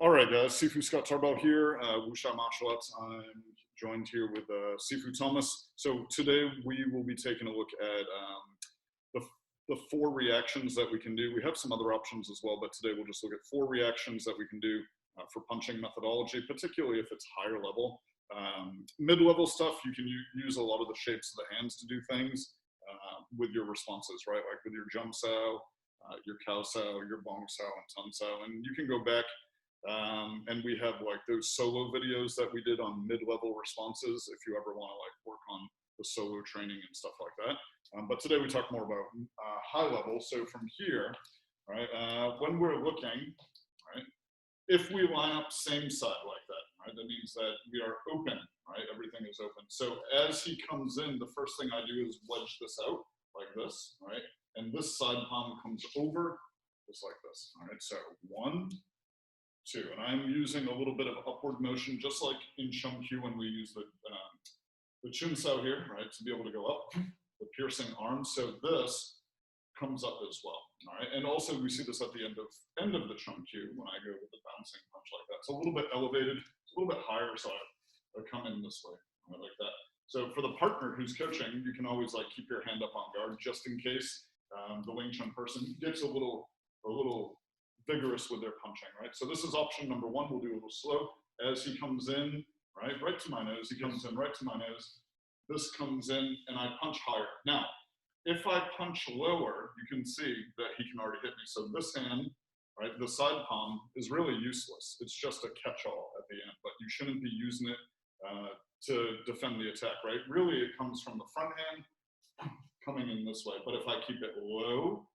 All right, Sifu Scott Tarbell here, Wuxia Martial Arts. I'm joined here with Sifu Thomas. So today we will be taking a look at the 4 reactions that we can do. We have some other options as well, but today we'll just look at 4 reactions that we can do for punching methodology, particularly if it's higher level. Mid-level stuff, you can use a lot of the shapes of the hands to do things with your responses, right? Like with your jump sao, your cow sao, your bong sao, and tun sao. And you can go back and we have like those solo videos that we did on mid-level responses if you ever want to like work on the solo training and stuff like that. But today we talk more about high level. So from here, right, when we're looking, right, if we line up same side like that, right, that means that we are open, right? Everything is open. So as he comes in, the first thing I do is wedge this out like this, right? And this side palm comes over just like this, all right? So 1, 2, and I'm using a little bit of upward motion, just like in Shum Kyu when we use the Chun Sao here, right, to be able to go up, the piercing arm. So this comes up as well, all right? And also we see this at the end of the Chun Kyu when I go with the bouncing punch like that. It's a little bit elevated, it's a little bit higher, so I come in this way, right, like that. So for the partner who's coaching, you can always like keep your hand up on guard just in case the Wing Chun person gets a little vigorous with their punching, right? So this is option number 1. We'll do a little slow. As he comes in, right to my nose, he comes in right to my nose. This comes in and I punch higher. Now, if I punch lower, you can see that he can already hit me. So this hand, right, the side palm is really useless. It's just a catch-all at the end, but you shouldn't be using it to defend the attack, right? Really, it comes from the front hand coming in this way. But if I keep it low,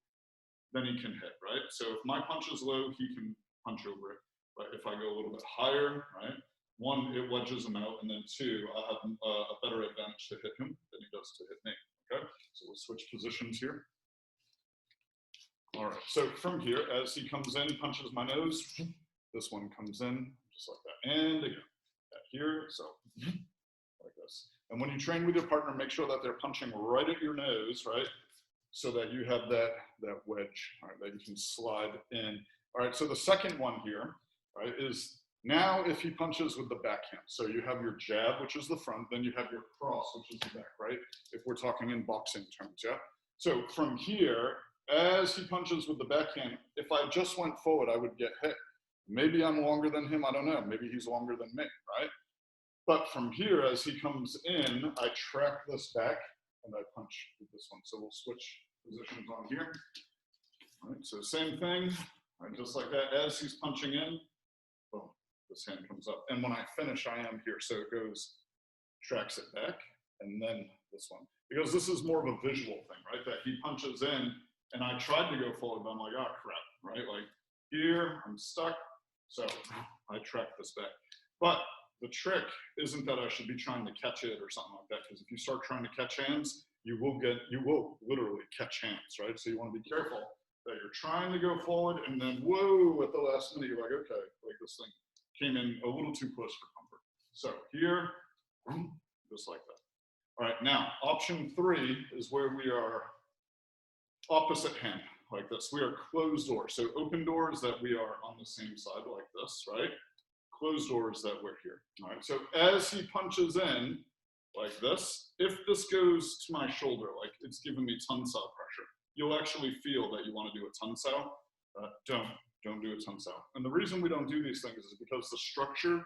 then he can hit, right? So if my punch is low, he can punch over it. But if I go a little bit higher, right, 1, it wedges him out, and then 2, I have a better advantage to hit him than he does to hit me, okay? So we'll switch positions here. All right, so from here, as he comes in, punches my nose, this one comes in, just like that, and again, here, so like this. And when you train with your partner, make sure that they're punching right at your nose, right? So that you have that wedge, all right, that you can slide in. All right, so the second one here, right, is now if he punches with the backhand. So you have your jab, which is the front, then you have your cross, which is the back, right? If we're talking in boxing terms, yeah? So from here, as he punches with the backhand, if I just went forward, I would get hit. Maybe I'm longer than him, I don't know. Maybe he's longer than me, right? But from here, as he comes in, I track this back and I punch with this one. So we'll switch positions on here. All right, so same thing, right, just like that. As he's punching in, boom, this hand comes up. And when I finish, I am here. So it goes, tracks it back, and then this one. Because this is more of a visual thing, right? That he punches in, and I tried to go forward, but I'm like, oh crap, right? Like here, I'm stuck, so I track this back. But the trick isn't that I should be trying to catch it or something like that, because if you start trying to catch hands, you will literally catch hands, right? So you want to be careful that you're trying to go forward, and then whoa, at the last minute, you're like, okay, like this thing came in a little too close for comfort. So here, just like that. All right, now option 3 is where we are opposite hand, like this. We are closed door. So open doors that we are on the same side like this, right? Closed doors that we're here. All right, so as he punches in like this, if this goes to my shoulder, like it's giving me tun sao pressure, you'll actually feel that you want to do a tun sao. Don't do a tun sao. And the reason we don't do these things is because the structure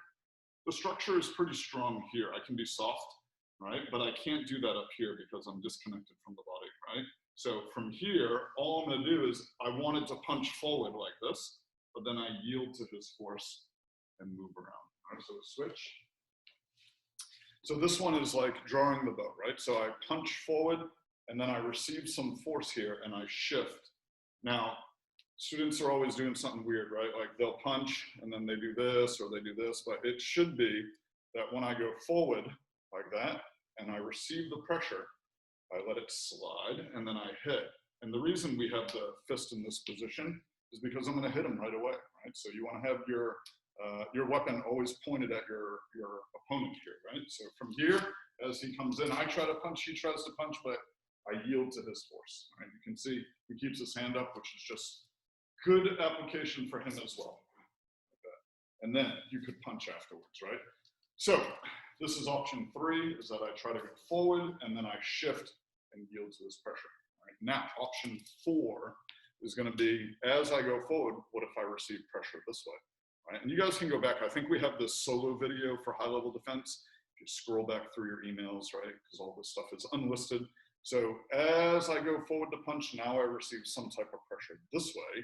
is pretty strong here. I can be soft, right? But I can't do that up here because I'm disconnected from the body, right? So from here, all I'm gonna do is I wanted to punch forward like this, but then I yield to his force and move around. All right, so switch. So this one is like drawing the bow, right? So I punch forward and then I receive some force here and I shift. Now, students are always doing something weird, right? Like they'll punch and then they do this or they do this, but it should be that when I go forward like that and I receive the pressure, I let it slide and then I hit. And the reason we have the fist in this position is because I'm gonna hit him right away, right? So you wanna have your weapon always pointed at your opponent here, right? So from here, as he comes in, I try to punch, he tries to punch, but I yield to his force, right? You can see he keeps his hand up, which is just good application for him as well. and then you could punch afterwards, right? So this is option 3, is that I try to go forward and then I shift and yield to this pressure. Right? Now, option 4 is going to be, as I go forward, what if I receive pressure this way? Right? And you guys can go back. I think we have this solo video for high-level defense. If you scroll back through your emails, right, because all this stuff is unlisted. So as I go forward to punch, now I receive some type of pressure this way,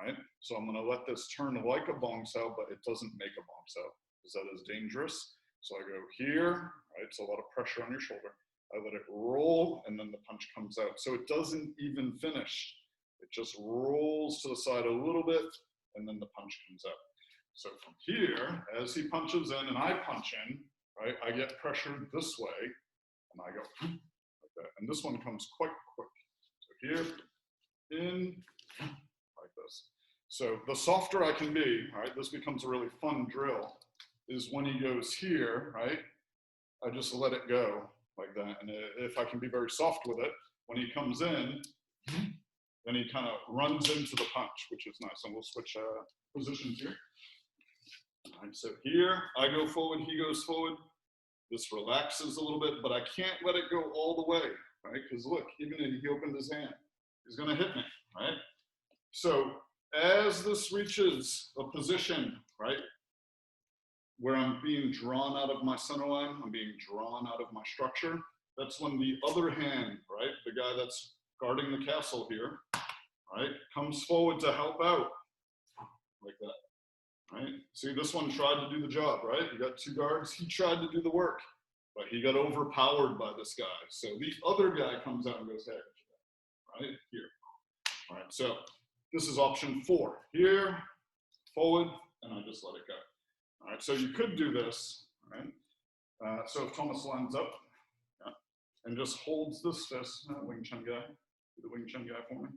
right? So I'm going to let this turn like a bong sao, but it doesn't make a bong sao because that is dangerous. So I go here, right? It's a lot of pressure on your shoulder. I let it roll, and then the punch comes out. So it doesn't even finish. It just rolls to the side a little bit, and then the punch comes out. So from here, as he punches in and I punch in, right, I get pressure this way, and I go like that. And this one comes quite quick. So here, in, like this. So the softer I can be, right, this becomes a really fun drill, is when he goes here, right, I just let it go like that. And if I can be very soft with it, when he comes in, then he kind of runs into the punch, which is nice. And we'll switch positions here. All right, so here, I go forward, he goes forward. This relaxes a little bit, but I can't let it go all the way, right? Because look, even if he opened his hand, he's gonna hit me, right? So as this reaches a position, right, where I'm being drawn out of my center line, I'm being drawn out of my structure, that's when the other hand, right, the guy that's guarding the castle here, right, comes forward to help out, like that. Right? See, this one tried to do the job, right? You got 2 guards, he tried to do the work, but he got overpowered by this guy. So the other guy comes out and goes, hey, right here. All right, so this is option 4. Here, forward, and I just let it go. All right, so you could do this, right? So if Thomas lines up, yeah, and just holds this fist, Wing Chun guy, do the Wing Chun guy for me.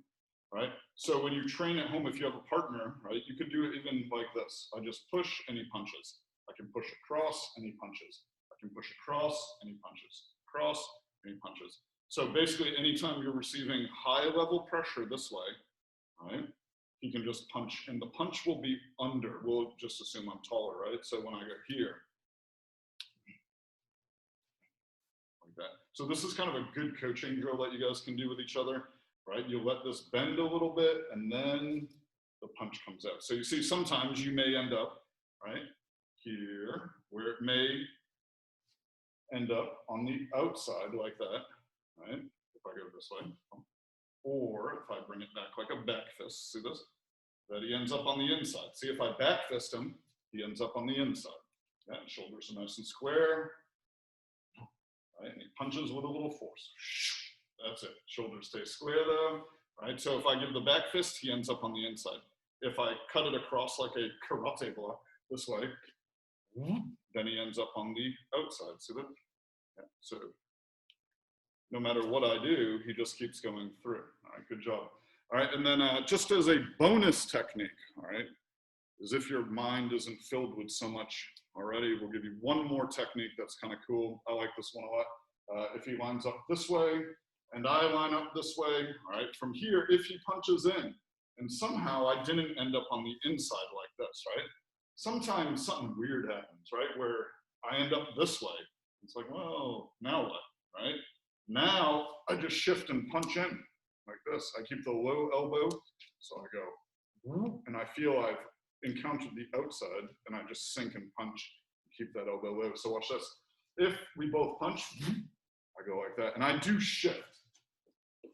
Right? So when you train at home, if you have a partner, right, you could do it even like this. I just push and he punches. I can push across and he punches. I can push across and he punches. Across and he punches. So basically, anytime you're receiving high level pressure this way, right, he can just punch, and the punch will be under. We'll just assume I'm taller, right? So when I go here, like that. So this is kind of a good coaching drill that you guys can do with each other. Right, you let this bend a little bit, and then the punch comes out. So you see, sometimes you may end up, right, here, where it may end up on the outside like that, right, if I go this way. Or if I bring it back like a back fist, see this? That he ends up on the inside. See, if I back fist him, he ends up on the inside. Yeah, shoulders are nice and square, right, and he punches with a little force. That's it. Shoulders stay square though, right? So if I give the back fist, he ends up on the inside. If I cut it across like a karate block this way, then he ends up on the outside. See that? Yeah. So no matter what I do, he just keeps going through. All right, good job. All right, and then just as a bonus technique, all right, is if your mind isn't filled with so much already, we'll give you one more technique that's kind of cool. I like this one a lot. If he lines up this way, and I line up this way, all right, from here, if he punches in, and somehow I didn't end up on the inside like this, right? Sometimes something weird happens, right, where I end up this way. It's like, well, now what, right? Now I just shift and punch in like this. I keep the low elbow, so I go, and I feel I've encountered the outside, and I just sink and punch, keep that elbow low. So watch this. If we both punch, I go like that, and I do shift.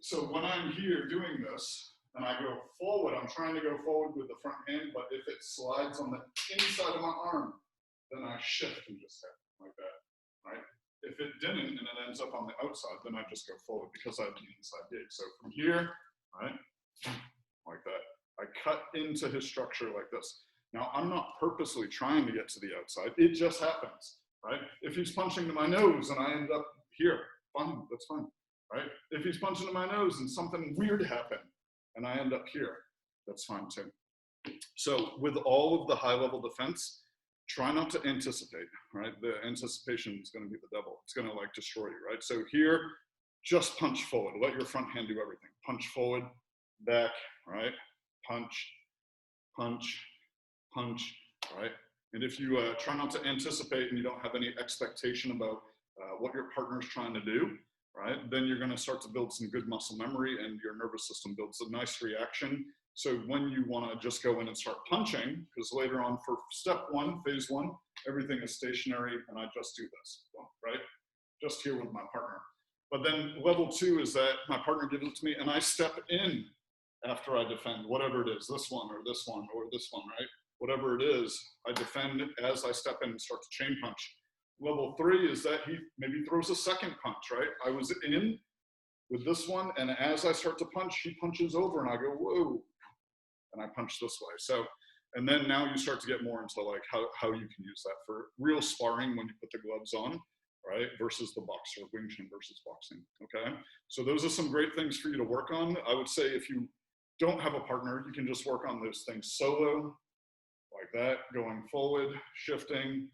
So when I'm here doing this, and I go forward, I'm trying to go forward with the front hand, but if it slides on the inside of my arm, then I shift and just hit like that, right? If it didn't, and it ends up on the outside, then I just go forward because I have the inside gate. So from here, right, like that, I cut into his structure like this. Now, I'm not purposely trying to get to the outside. It just happens, right? If he's punching to my nose and I end up here, fine, that's fine, right? If he's punching to my nose and something weird happened and I end up here, that's fine too. So with all of the high-level defense, try not to anticipate, right? The anticipation is going to be the devil. It's going to like destroy you, right? So here, just punch forward. Let your front hand do everything. Punch forward, back, right? Punch, punch, punch, right? And if you try not to anticipate and you don't have any expectation about what your partner's trying to do, right, then you're going to start to build some good muscle memory and your nervous system builds a nice reaction. So when you want to just go in and start punching, because later on for step one, phase one, everything is stationary and I just do this, right? Just here with my partner. But then level two is that my partner gives it to me and I step in after I defend, whatever it is, this one or this one or this one, right? Whatever it is, I defend as I step in and start to chain punch. Level three is that he maybe throws a second punch, right? I was in with this one, and as I start to punch, he punches over and I go, whoa, and I punch this way. So, and then now you start to get more into like how you can use that for real sparring when you put the gloves on, right? Versus the boxer, Wing Chun versus boxing, okay? So those are some great things for you to work on. I would say if you don't have a partner, you can just work on those things solo, like that, going forward, shifting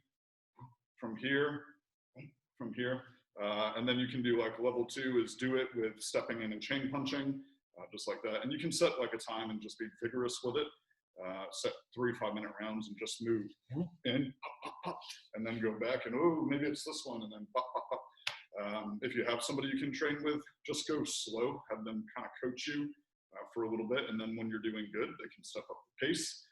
from here, and then you can do like level two is do it with stepping in and chain punching, just like that. And you can set like a time and just be vigorous with it. Set 3 5-minute rounds and just move in, pop, pop, pop, and then go back and, oh, maybe it's this one, and then pop, pop, pop. If you have somebody you can train with, just go slow, have them kind of coach you for a little bit, and then when you're doing good, they can step up the pace.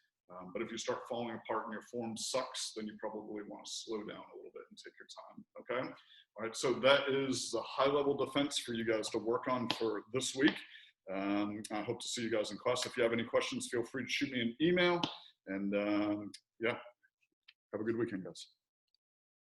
But if you start falling apart and your form sucks, then you probably want to slow down a little bit and take your time, okay? All right, so that is the high-level defense for you guys to work on for this week. I hope to see you guys in class. If you have any questions, feel free to shoot me an email. And yeah, have a good weekend, guys.